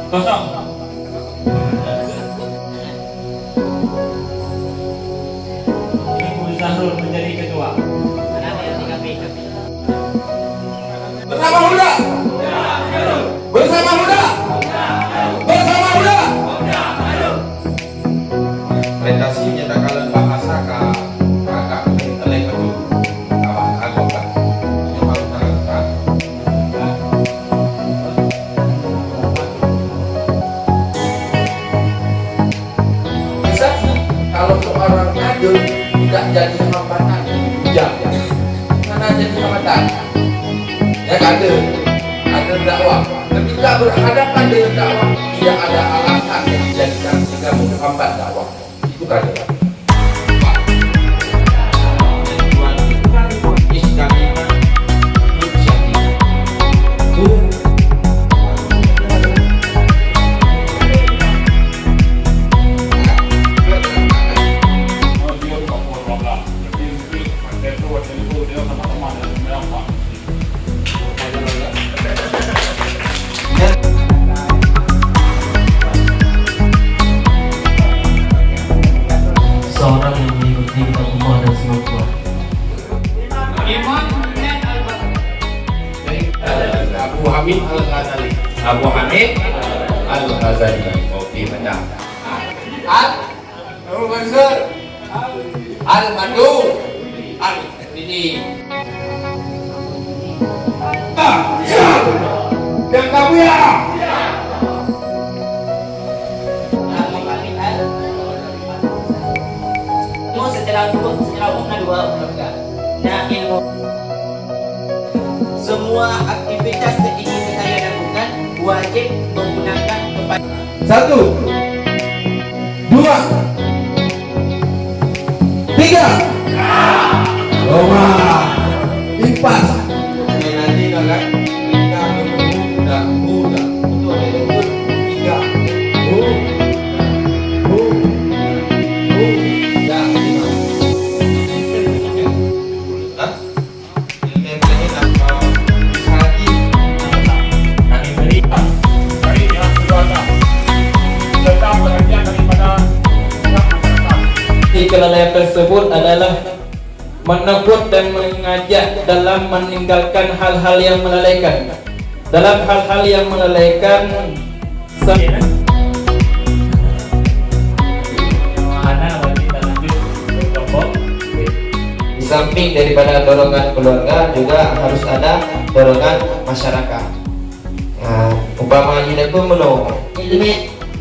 Kosong. Ibu Zahrul menjadi ketua. Bersama muda. Bersama muda. Bersama muda. Prestasi menyatakan bahasa kakak intelek itu kawan agak kan. Bisa kalau seorang kader tidak jadi hambatan, jangan. Mana jadi hambatan? Ya kader dakwah. Ketika berhadapan dengan dakwah, tidak ada alasan yang dijadikan sehingga menghambat dakwah. Itu kader. Seorang yang mengikuti kita semua dan semua kuat. Abu Hamid Al-Ghazali. Abu Hamid Al-Ghazali. Oke, benar. Al-Mansur Al-Madu Al-Dini. Siap! Dan kamu ya! Secara umum dua lembaga. Nah, ilmu semua aktivitas yang ingin saya lakukan wajib menggunakan kepada 1, 2, 3. Loma. Impas. Nanti kan kita muda. Itu ada yang 3. Ya, 5. Hah? Ini atau lagi Kami berikan dari yang berdoa serta perhatian daripada pihak masyarakat. Kelalaian tersebut adalah menekut dan mengajak dalam meninggalkan hal-hal yang melalaikan. Dalam hal-hal yang melalaikan di samping daripada dorongan keluarga juga harus ada dorongan masyarakat. Nah, umpama ini pun menurut ilmu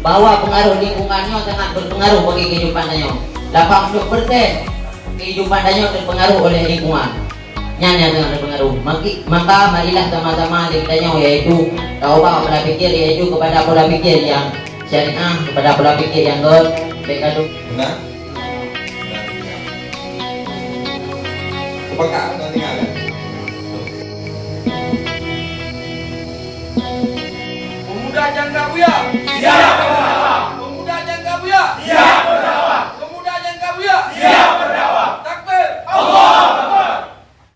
bahwa pengaruh lingkungannya sangat berpengaruh bagi kehidupannya. 80% kehidupannya terpengaruh oleh lingkungan. Nyanya sangat berpengaruh. Maka marilah sama-sama kita yaitu taubah pola pikir, yaitu kepada pola pikir yang syariah, kepada pola pikir yang berkandung. benar. Apakah nanti ada? Pemuda Jangka Buya.